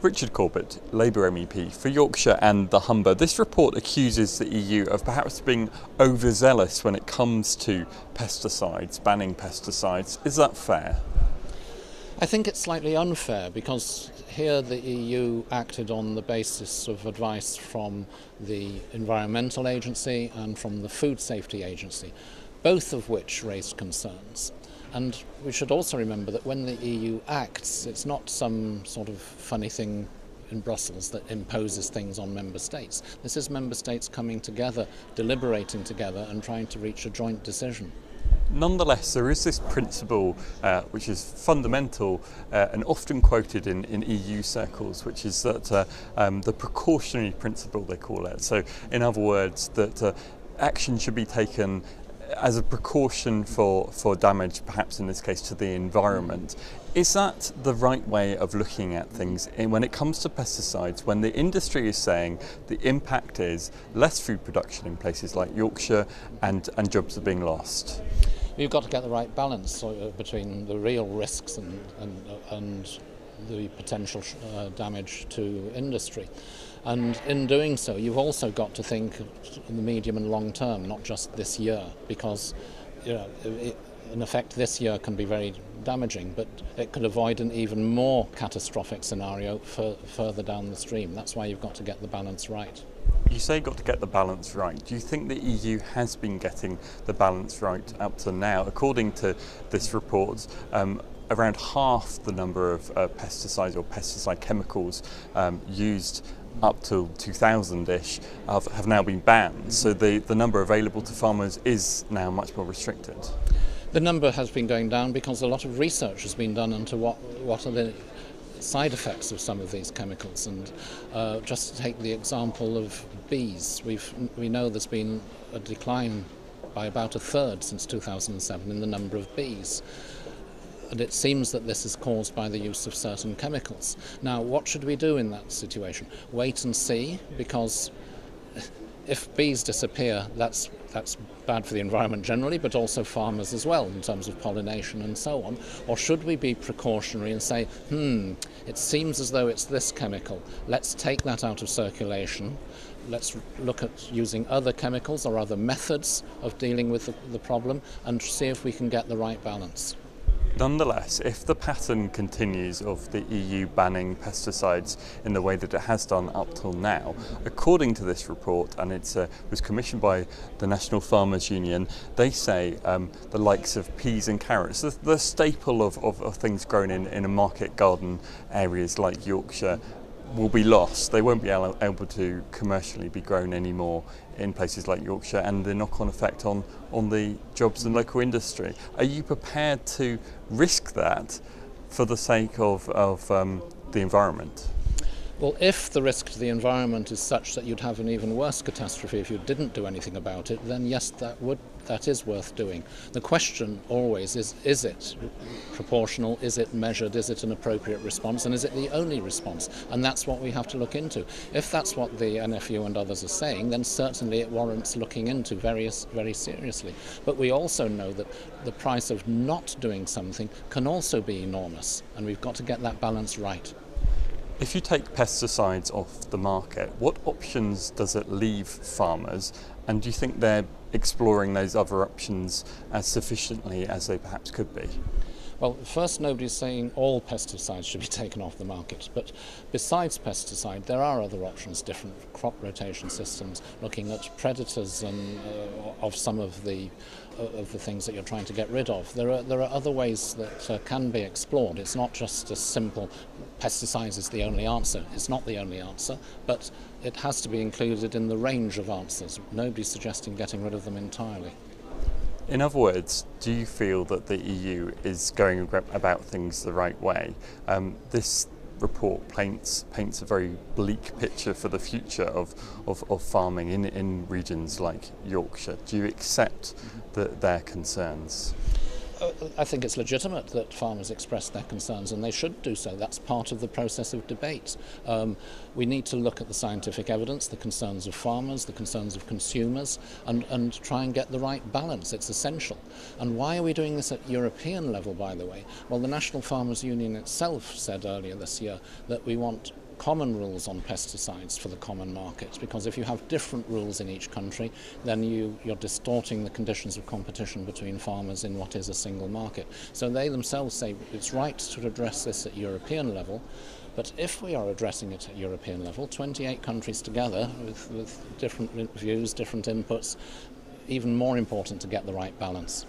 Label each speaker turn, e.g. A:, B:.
A: Richard Corbett, Labour MEP for Yorkshire and the Humber. This report accuses the EU of perhaps being overzealous when it comes to pesticides, banning pesticides. Is that fair?
B: I think it's slightly unfair because here the EU acted on the basis of advice from the Environmental Agency and from the Food Safety Agency, both of which raised concerns. And we should also remember that when the EU acts, it's not some sort of funny thing in Brussels that imposes things on member states. This is member states coming together, deliberating together and trying to reach a joint decision.
A: Nonetheless, there is this principle which is fundamental and often quoted in EU circles, which is that the precautionary principle, they call it. So, in other words, that action should be taken as a precaution for damage, perhaps in this case to the environment. Is that the right way of looking at things when it comes to pesticides, when the industry is saying the impact is less food production in places like Yorkshire and jobs are being lost?
B: You've got to get the right balance between the real risks and the potential damage to industry. And in doing so, you've also got to think in the medium and long term, not just this year, because in effect this year can be very damaging, but it could avoid an even more catastrophic scenario further down the stream. That's why you've got to get the balance right.
A: You say you've got to get the balance right. Do you think the EU has been getting the balance right up to now? According to this report, around half the number of pesticides or pesticide chemicals used up till 2000-ish have now been banned. So the number available to farmers is now much more restricted.
B: The number has been going down because a lot of research has been done into what are the side effects of some of these chemicals. And just to take the example of bees, we know there's been a decline by about a third since 2007 in the number of bees. And it seems that this is caused by the use of certain chemicals. Now, what should we do in that situation? Wait and see, because if bees disappear, that's bad for the environment generally, but also farmers as well in terms of pollination and so on. Or should we be precautionary and say, it seems as though it's this chemical, let's take that out of circulation, let's look at using other chemicals or other methods of dealing with the problem and see if we can get the right balance.
A: Nonetheless, if the pattern continues of the EU banning pesticides in the way that it has done up till now, according to this report, and it was commissioned by the National Farmers Union, they say the likes of peas and carrots, the staple of things grown in a market garden areas like Yorkshire, will be lost. They won't be able to commercially be grown anymore in places like Yorkshire, and the knock-on effect on the jobs and local industry. Are you prepared to risk that for the sake of the environment?
B: Well, if the risk to the environment is such that you'd have an even worse catastrophe if you didn't do anything about it, then yes, that is worth doing. The question always is it proportional, is it measured, is it an appropriate response, and is it the only response? And that's what we have to look into. If that's what the NFU and others are saying, then certainly it warrants looking into very seriously. But we also know that the price of not doing something can also be enormous, and we've got to get that balance right.
A: If you take pesticides off the market, what options does it leave farmers? And do you think they're exploring those other options as sufficiently as they perhaps could be?
B: Well, first, nobody's saying all pesticides should be taken off the market, but besides pesticide, there are other options, different crop rotation systems, looking at predators and of some of the things that you're trying to get rid of. There are other ways that can be explored. It's not just a simple pesticides is the only answer. It's not the only answer, but it has to be included in the range of answers. Nobody's suggesting getting rid of them entirely.
A: In other words, do you feel that the EU is going about things the right way? This report paints a very bleak picture for the future of farming in regions like Yorkshire. Do you accept their concerns?
B: I think it's legitimate that farmers express their concerns, and they should do so. That's part of the process of debate. We need to look at the scientific evidence, the concerns of farmers, the concerns of consumers, and try and get the right balance. It's essential. And why are we doing this at European level, by the way? Well, the National Farmers Union itself said earlier this year that we want common rules on pesticides for the common market, because if you have different rules in each country, then you're distorting the conditions of competition between farmers in what is a single market. So they themselves say it's right to address this at European level, but if we are addressing it at European level, 28 countries together with different views, different inputs, even more important to get the right balance.